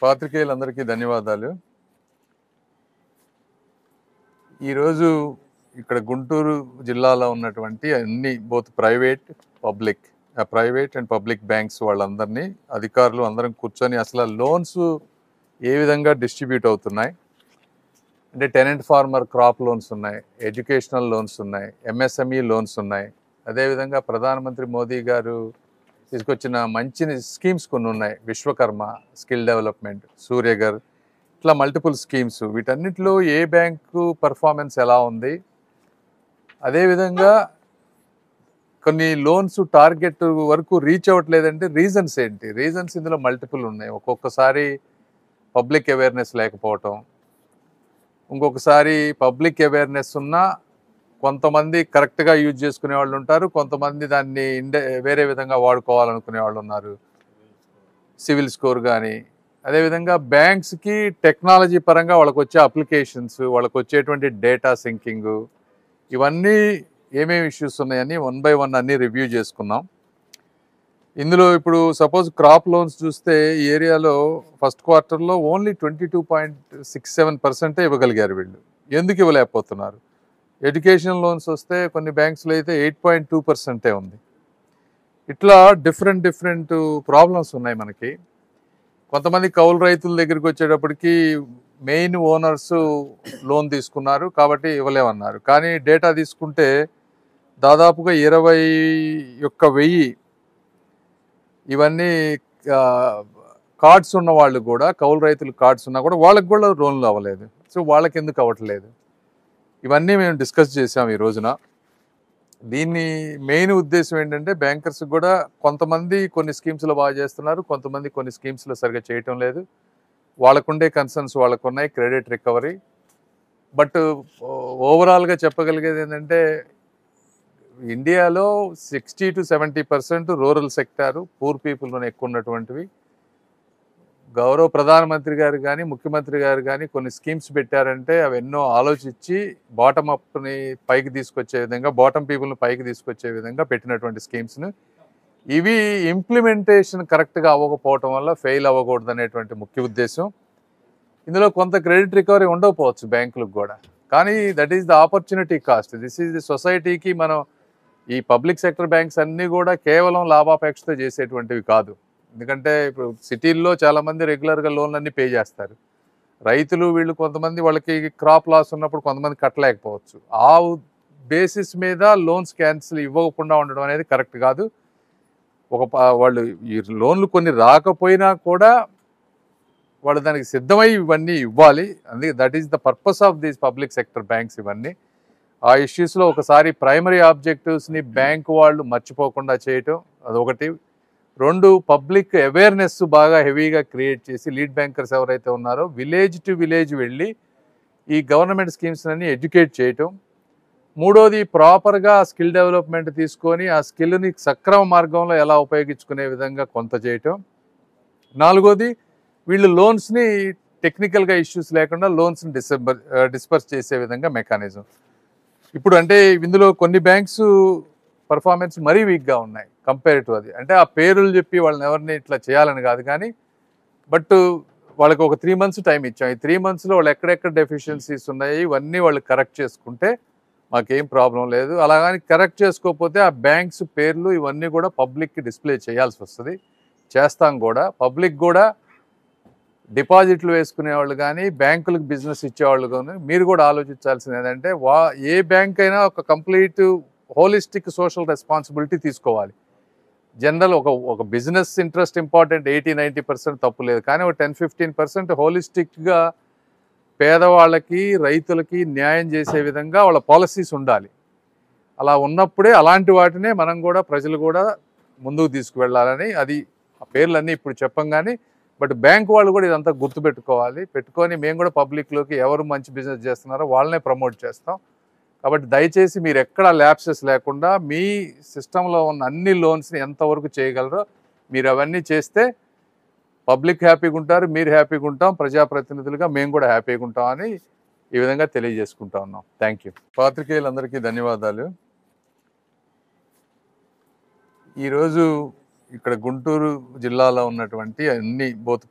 పాత్రికేయులందరికీ ధన్యవాదాలు. ఈరోజు ఇక్కడ గుంటూరు జిల్లాలో ఉన్నటువంటి అన్ని both private and public banks వాళ్ళందరినీ అధికారులు అందరం కూర్చొని అసలు లోన్స్ ఏ విధంగా డిస్ట్రిబ్యూట్ అవుతున్నాయి అంటే టెనెంట్ ఫార్మర్ క్రాప్ లోన్స్ ఉన్నాయి, ఎడ్యుకేషనల్ లోన్స్ ఉన్నాయి, ఎంఎస్ఎంఈ లోన్స్ ఉన్నాయి. అదేవిధంగా ప్రధానమంత్రి మోదీ గారు తీసుకొచ్చిన మంచి స్కీమ్స్ కొన్ని ఉన్నాయి. విశ్వకర్మ స్కిల్ డెవలప్మెంట్, సూర్యగర్, ఇట్లా మల్టిపుల్ స్కీమ్స్. వీటన్నిటిలో ఏ బ్యాంకు పర్ఫార్మెన్స్ ఎలా ఉంది, అదేవిధంగా కొన్ని లోన్స్ టార్గెట్ వరకు రీచ్ అవ్వట్లేదంటే రీజన్స్ ఏంటి? రీజన్స్ ఇందులో మల్టిపుల్ ఉన్నాయి. ఒక్కొక్కసారి పబ్లిక్ అవేర్నెస్ లేకపోవటం, ఇంకొకసారి పబ్లిక్ అవేర్నెస్ ఉన్నా కొంతమంది కరెక్ట్గా యూజ్ చేసుకునే వాళ్ళు ఉంటారు, కొంతమంది దాన్ని వేరే విధంగా వాడుకోవాలనుకునే వాళ్ళు ఉన్నారు. సివిల్ స్కోర్ కానీ, అదేవిధంగా బ్యాంక్స్కి టెక్నాలజీ పరంగా వాళ్ళకి వచ్చే అప్లికేషన్స్, వాళ్ళకి వచ్చేటువంటి డేటా సింకింగ్, ఇవన్నీ ఏమేమి ఇష్యూస్ ఉన్నాయని 1 by 1 అన్నీ రివ్యూ చేసుకున్నాం. ఇందులో ఇప్పుడు సపోజ్ క్రాప్ లోన్స్ చూస్తే ఈ ఏరియాలో ఫస్ట్ క్వార్టర్లో ఓన్లీ 22.67% ఇవ్వగలిగారు వీళ్ళు. ఎందుకు ఇవ్వలేకపోతున్నారు? ఎడ్యుకేషన్ లోన్స్ వస్తే కొన్ని బ్యాంక్స్లో అయితే 8.2% ఉంది. ఇట్లా డిఫరెంట్ ప్రాబ్లమ్స్ ఉన్నాయి మనకి. కొంతమంది కౌలు రైతుల దగ్గరికి వచ్చేటప్పటికి మెయిన్ ఓనర్స్ లోన్ తీసుకున్నారు కాబట్టి ఇవ్వలేమన్నారు. కానీ డేటా తీసుకుంటే దాదాపుగా 21,000 ఇవన్నీ కార్డ్స్ ఉన్న వాళ్ళు కూడా, కౌలు రైతులు కార్డ్స్ ఉన్నా కూడా వాళ్ళకి కూడా లోన్లు అవ్వలేదు. సో వాళ్ళకి ఎందుకు అవ్వట్లేదు? ఇవన్నీ మేము డిస్కస్ చేసాం ఈ రోజున. దీన్ని మెయిన్ ఉద్దేశం ఏంటంటే బ్యాంకర్స్ కూడా కొంతమంది కొన్ని స్కీమ్స్లో బాగా చేస్తున్నారు, కొంతమంది కొన్ని స్కీమ్స్లో సరిగ్గా చేయటం లేదు. వాళ్ళకుండే కన్సర్న్స్ వాళ్ళకు ఉన్నాయి, క్రెడిట్ రికవరీ. బట్ ఓవరాల్గా చెప్పగలిగేది ఏంటంటే ఇండియాలో 60 to 70% రూరల్ సెక్టారు, పూర్ పీపుల్లోనే ఎక్కువ ఉన్నటువంటివి. గౌరవ ప్రధానమంత్రి గారు కానీ, ముఖ్యమంత్రి గారు కానీ కొన్ని స్కీమ్స్ పెట్టారంటే అవి ఎన్నో ఆలోచించి బాటమ్ అప్ని పైకి తీసుకొచ్చే విధంగా, బాటమ్ పీపుల్ని పైకి తీసుకొచ్చే విధంగా పెట్టినటువంటి స్కీమ్స్ను. ఇవి ఇంప్లిమెంటేషన్ కరెక్ట్గా అవ్వకపోవటం వల్ల ఫెయిల్ అవ్వకూడదు అనేటువంటి ముఖ్య ఉద్దేశం. ఇందులో కొంత క్రెడిట్ రికవరీ ఉండకపోవచ్చు బ్యాంకులకు కూడా, కానీ that is the opportunity cost. This is the సొసైటీకి. మనం ఈ పబ్లిక్ సెక్టర్ బ్యాంక్స్ అన్నీ కూడా కేవలం లాభాపేక్షతో చేసేటువంటివి కాదు. ఎందుకంటే ఇప్పుడు సిటీల్లో చాలామంది రెగ్యులర్గా లోన్లన్నీ పే చేస్తారు. రైతులు వీళ్ళు కొంతమంది వాళ్ళకి క్రాప్ లాస్ ఉన్నప్పుడు కొంతమంది కట్టలేకపోవచ్చు. ఆ బేసిస్ మీద లోన్స్ క్యాన్సిల్ ఇవ్వకుండా ఉండడం అనేది కరెక్ట్ కాదు. వాళ్ళు ఈ లోన్లు కొన్ని రాకపోయినా కూడా వాళ్ళు దానికి సిద్ధమై ఇవన్నీ ఇవ్వాలి. అందుకే that is the purpose of these public sector banks. ఇవన్నీ ఆ ఇష్యూస్లో ఒకసారి ప్రైమరీ ఆబ్జెక్టివ్స్ని బ్యాంకు వాళ్ళు మర్చిపోకుండా చేయటం అదొకటి. 2, పబ్లిక్ అవేర్నెస్ బాగా హెవీగా క్రియేట్ చేసి లీడ్ బ్యాంకర్స్ ఎవరైతే ఉన్నారో విలేజ్ టు విలేజ్ వెళ్ళి ఈ గవర్నమెంట్ స్కీమ్స్ అన్ని ఎడ్యుకేట్ చేయటం. 3వది ప్రాపర్గా స్కిల్ డెవలప్మెంట్ తీసుకొని ఆ స్కిల్ని సక్రమ మార్గంలో ఎలా ఉపయోగించుకునే విధంగా కొంత చేయటం. 4వది వీళ్ళు లోన్స్ని టెక్నికల్గా ఇష్యూస్ లేకుండా లోన్స్ని డిస్పర్స్ చేసే విధంగా మెకానిజం. ఇప్పుడు అంటే ఇందులో కొన్ని బ్యాంక్స్ పర్ఫార్మెన్స్ మరీ వీక్గా ఉన్నాయి కంపేర్ టు అది. అంటే ఆ పేర్లు చెప్పి వాళ్ళని ఎవరిని ఇట్లా చేయాలని కాదు, కానీ బట్ వాళ్ళకి ఒక 3 months టైం ఇచ్చాం. ఈ 3 monthsలో వాళ్ళు ఎక్కడెక్కడ డెఫిషియన్సీస్ ఉన్నాయి ఇవన్నీ వాళ్ళు కరెక్ట్ చేసుకుంటే మాకేం ప్రాబ్లం లేదు. అలాగని కరెక్ట్ చేసుకోకపోతే ఆ బ్యాంక్స్ పేర్లు ఇవన్నీ కూడా పబ్లిక్కి డిస్ప్లే చేయాల్సి వస్తుంది. చేస్తాం కూడా. పబ్లిక్ కూడా డిపాజిట్లు వేసుకునే వాళ్ళు కానీ, బ్యాంకులకు బిజినెస్ ఇచ్చేవాళ్ళు కానీ మీరు కూడా ఆలోచించాల్సింది ఏంటంటే ఏ బ్యాంక్ అయినా ఒక కంప్లీట్ హోలిస్టిక్ సోషల్ రెస్పాన్సిబిలిటీ తీసుకోవాలి. జనరల్ ఒక బిజినెస్ ఇంట్రెస్ట్ ఇంపార్టెంట్, 80-90% తప్పు లేదు, కానీ ఒక 10-15% హోలిస్టిక్గా పేదవాళ్ళకి, రైతులకి న్యాయం చేసే విధంగా వాళ్ళ పాలసీస్ ఉండాలి. అలా ఉన్నప్పుడే అలాంటి వాటినే మనం కూడా, ప్రజలు కూడా ముందుకు తీసుకువెళ్ళాలని. అది ఆ పేర్లన్నీ ఇప్పుడు చెప్పం కానీ, బట్ బ్యాంక్ వాళ్ళు కూడా ఇదంతా గుర్తుపెట్టుకోవాలి. పెట్టుకొని మేము కూడా పబ్లిక్లోకి ఎవరు మంచి బిజినెస్ చేస్తున్నారో వాళ్ళనే ప్రమోట్ చేస్తాం. కాబట్టి దయచేసి మీరు ఎక్కడ ల్యాప్సెస్ లేకుండా మీ సిస్టంలో ఉన్న అన్ని లోన్స్ని ఎంతవరకు చేయగలరో మీరు అవన్నీ చేస్తే పబ్లిక్ హ్యాపీగా ఉంటారు, మీరు హ్యాపీగా ఉంటాం, ప్రజాప్రతినిధులుగా మేము కూడా హ్యాపీగా ఉంటామని ఈ విధంగా తెలియజేసుకుంటా ఉన్నాం. Thank you. పాత్రికేయులందరికీ ధన్యవాదాలు. ఈరోజు ఇక్కడ గుంటూరు జిల్లాలో ఉన్నటువంటి అన్ని both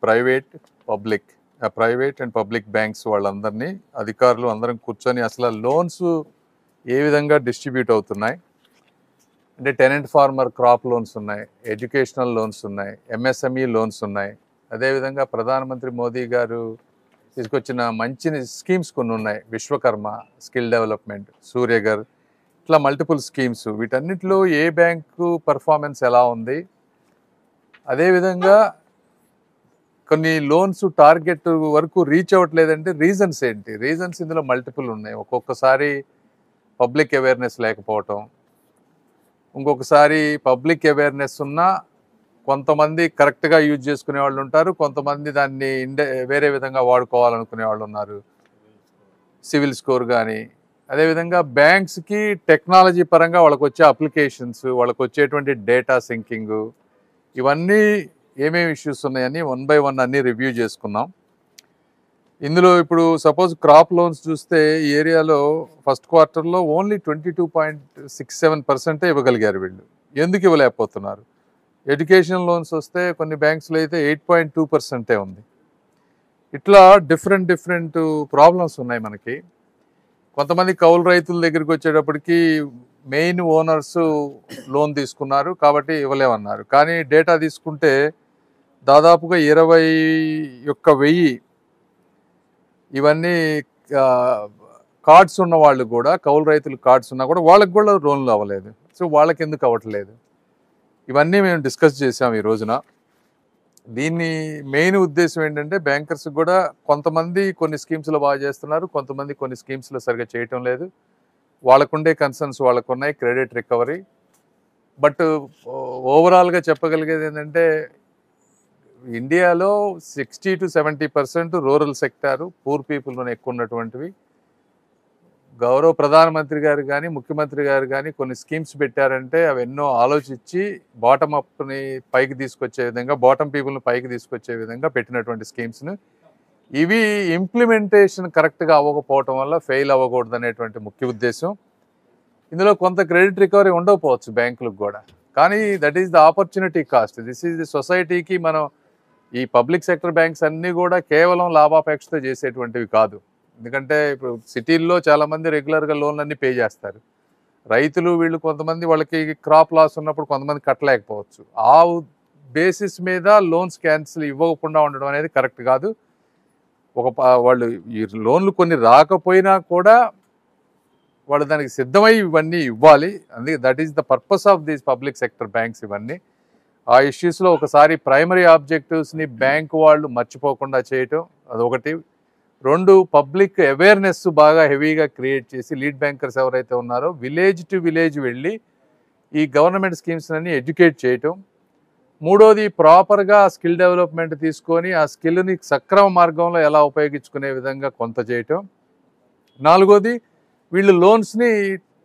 public, private and public banks వాళ్ళందరినీ, అధికారులు అందరం కూర్చొని అసలు లోన్స్ ఏ విధంగా డిస్ట్రిబ్యూట్ అవుతున్నాయి అంటే టెనెంట్ ఫార్మర్ క్రాప్ లోన్స్ ఉన్నాయి, ఎడ్యుకేషనల్ లోన్స్ ఉన్నాయి, ఎంఎస్ఎంఈ లోన్స్ ఉన్నాయి. అదేవిధంగా ప్రధానమంత్రి మోదీ గారు తీసుకొచ్చిన మంచి స్కీమ్స్ కొన్ని ఉన్నాయి, విశ్వకర్మ స్కిల్ డెవలప్మెంట్, సూర్యగర్, ఇట్లా మల్టిపుల్ స్కీమ్స్. వీటన్నిటిలో ఏ బ్యాంకు పర్ఫార్మెన్స్ ఎలా ఉంది, అదేవిధంగా కొన్ని లోన్స్ టార్గెట్ వరకు రీచ్ అవ్వట్లేదంటే రీజన్స్ ఏంటి? రీజన్స్ ఇందులో మల్టిపుల్ ఉన్నాయి. ఒక్కొక్కసారి పబ్లిక్ అవేర్నెస్ లేకపోవటం, ఇంకొకసారి పబ్లిక్ అవేర్నెస్ ఉన్నా కొంతమంది కరెక్ట్గా యూజ్ చేసుకునే వాళ్ళు ఉంటారు, కొంతమంది దాన్ని వేరే విధంగా వాడుకోవాలనుకునే వాళ్ళు ఉన్నారు. సివిల్ స్కోర్ కానీ, అదేవిధంగా బ్యాంక్స్కి టెక్నాలజీ పరంగా వాళ్ళకు వచ్చే అప్లికేషన్స్, వాళ్ళకు వచ్చేటువంటి డేటా సింకింగ్, ఇవన్నీ ఏమేమి ఇష్యూస్ ఉన్నాయని 1 by 1 అన్నీ రివ్యూ చేసుకున్నాం. ఇందులో ఇప్పుడు సపోజ్ క్రాప్ లోన్స్ చూస్తే ఈ ఏరియాలో ఫస్ట్ క్వార్టర్లో ఓన్లీ 22.67% ఇవ్వగలిగారు వీళ్ళు. ఎందుకు ఇవ్వలేకపోతున్నారు? ఎడ్యుకేషన్ లోన్స్ వస్తే కొన్ని బ్యాంక్స్లో అయితే 8.2% ఉంది. ఇట్లా డిఫరెంట్ ప్రాబ్లమ్స్ ఉన్నాయి మనకి. కొంతమంది కౌలు రైతుల దగ్గరికి వచ్చేటప్పటికి మెయిన్ ఓనర్స్ లోన్ తీసుకున్నారు కాబట్టి ఇవ్వలేమన్నారు. కానీ డేటా తీసుకుంటే దాదాపుగా 21,000 ఇవన్నీ కార్డ్స్ ఉన్న వాళ్ళు కూడా, కౌలు రైతులు కార్డ్స్ ఉన్నా కూడా వాళ్ళకి కూడా లోన్లు అవ్వలేదు. సో వాళ్ళకి ఎందుకు అవ్వట్లేదు? ఇవన్నీ మేము డిస్కస్ చేసాం ఈ రోజున. దీన్ని మెయిన్ ఉద్దేశం ఏంటంటే బ్యాంకర్స్ కూడా కొంతమంది కొన్ని స్కీమ్స్లో బాగా చేస్తున్నారు, కొంతమంది కొన్ని స్కీమ్స్లో సరిగ్గా చేయటం లేదు. వాళ్ళకుండే కన్సర్న్స్ వాళ్ళకు ఉన్నాయి, క్రెడిట్ రికవరీ. బట్ ఓవరాల్గా చెప్పగలిగేది ఏంటంటే ఇండియాలో 60 to 70% రూరల్ సెక్టారు, పూర్ పీపుల్లోనే ఎక్కువ ఉన్నటువంటివి. గౌరవ ప్రధానమంత్రి గారు కానీ, ముఖ్యమంత్రి గారు కానీ కొన్ని స్కీమ్స్ పెట్టారంటే అవి ఎన్నో ఆలోచించి బాటమ్ అప్ని పైకి తీసుకొచ్చే విధంగా, బాటమ్ పీపుల్ని పైకి తీసుకొచ్చే విధంగా పెట్టినటువంటి స్కీమ్స్ను. ఇవి ఇంప్లిమెంటేషన్ కరెక్ట్గా అవ్వకపోవటం వల్ల ఫెయిల్ అవ్వకూడదు అనేటువంటి ముఖ్య ఉద్దేశం. ఇందులో కొంత క్రెడిట్ రికవరీ ఉండకపోవచ్చు బ్యాంకులకు కూడా, కానీ that is the opportunity cost. This is the సొసైటీకి. మనం ఈ పబ్లిక్ సెక్టర్ బ్యాంక్స్ అన్నీ కూడా కేవలం లాభాపేక్షతో చేసేటువంటివి కాదు. ఎందుకంటే ఇప్పుడు సిటీల్లో చాలామంది రెగ్యులర్గా లోన్లన్నీ పే చేస్తారు. రైతులు వీళ్ళు కొంతమంది వాళ్ళకి క్రాప్ లాస్ ఉన్నప్పుడు కొంతమంది కట్టలేకపోవచ్చు. ఆ బేసిస్ మీద లోన్స్ క్యాన్సిల్ ఇవ్వకుండా ఉండడం అనేది కరెక్ట్ కాదు. వాళ్ళు ఈ లోన్లు కొన్ని రాకపోయినా కూడా వాళ్ళు దానికి సిద్ధమై ఇవన్నీ ఇవ్వాలి. అందుకే that is the purpose of these public sector banks. ఇవన్నీ ఆ ఇష్యూస్లో ఒకసారి ప్రైమరీ ఆబ్జెక్టివ్స్ని బ్యాంక్ వాళ్ళు మర్చిపోకుండా చేయటం అదొకటి. 2, పబ్లిక్ అవేర్నెస్ బాగా హెవీగా క్రియేట్ చేసి లీడ్ బ్యాంకర్స్ ఎవరైతే ఉన్నారో విలేజ్ టు విలేజ్ వెళ్ళి ఈ గవర్నమెంట్ స్కీమ్స్ అన్ని ఎడ్యుకేట్ చేయటం. 3వది ప్రాపర్గా స్కిల్ డెవలప్మెంట్ తీసుకొని ఆ స్కిల్ని సక్రమ మార్గంలో ఎలా ఉపయోగించుకునే విధంగా కొంత చేయటం. 4వది వీళ్ళు లోన్స్ని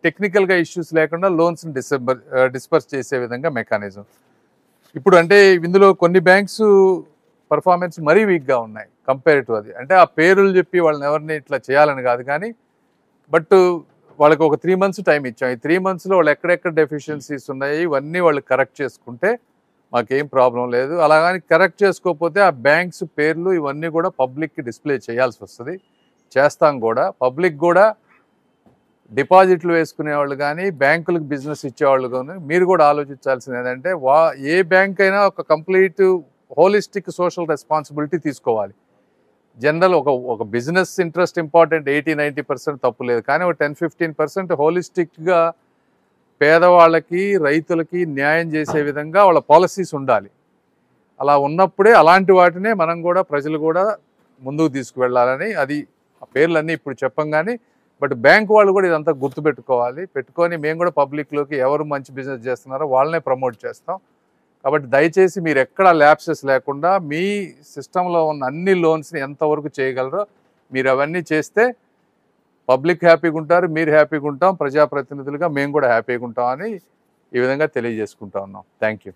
టెక్నికల్గా ఇష్యూస్ లేకుండా లోన్స్ని డిస్పర్స్ చేసే విధంగా మెకానిజం. ఇప్పుడు అంటే ఇందులో కొన్ని బ్యాంక్స్ పర్ఫార్మెన్స్ మరీ వీక్గా ఉన్నాయి కంపేర్ టు అది. అంటే ఆ పేర్లు చెప్పి వాళ్ళని ఎవరిని ఇట్లా చేయాలని కాదు, కానీ బట్ వాళ్ళకి ఒక 3 months టైం ఇచ్చాం. ఈ 3 monthsలో వాళ్ళు ఎక్కడెక్కడ డెఫిషియన్సీస్ ఉన్నాయి ఇవన్నీ వాళ్ళు కరెక్ట్ చేసుకుంటే మాకేం ప్రాబ్లం లేదు. అలాగని కరెక్ట్ చేసుకోకపోతే ఆ బ్యాంక్స్ పేర్లు ఇవన్నీ కూడా పబ్లిక్కి డిస్ప్లే చేయాల్సి వస్తుంది. చేస్తాం కూడా. పబ్లిక్ కూడా డిపాజిట్లు వేసుకునే వాళ్ళు కానీ, బ్యాంకులకు బిజినెస్ ఇచ్చేవాళ్ళు కానీ మీరు కూడా ఆలోచించాల్సింది ఏంటంటే ఏ బ్యాంక్ అయినా ఒక కంప్లీట్ హోలిస్టిక్ సోషల్ రెస్పాన్సిబిలిటీ తీసుకోవాలి. జనరల్ ఒక బిజినెస్ ఇంట్రెస్ట్ ఇంపార్టెంట్, 80-90% తప్పు లేదు, కానీ ఒక 10-15% హోలిస్టిక్గా పేదవాళ్ళకి, రైతులకి న్యాయం చేసే విధంగా వాళ్ళ పాలసీస్ ఉండాలి. అలా ఉన్నప్పుడే అలాంటి వాటినే మనం కూడా, ప్రజలు కూడా ముందుకు తీసుకువెళ్ళాలని. అది ఆ పేర్లన్నీ ఇప్పుడు చెప్పం కానీ, బట్ బ్యాంక్ వాళ్ళు కూడా ఇదంతా గుర్తుపెట్టుకోవాలి. పెట్టుకొని మేము కూడా పబ్లిక్లోకి ఎవరు మంచి బిజినెస్ చేస్తున్నారో వాళ్ళనే ప్రమోట్ చేస్తాం. కాబట్టి దయచేసి మీరు ఎక్కడ ల్యాప్సెస్ లేకుండా మీ సిస్టంలో ఉన్న అన్ని లోన్స్ని ఎంతవరకు చేయగలరో మీరు అవన్నీ చేస్తే పబ్లిక్ హ్యాపీగా ఉంటారు, మీరు హ్యాపీగా ఉంటాం, ప్రజాప్రతినిధులుగా మేము కూడా హ్యాపీగా ఉంటామని ఈ విధంగా తెలియజేసుకుంటా ఉన్నాం. Thank you.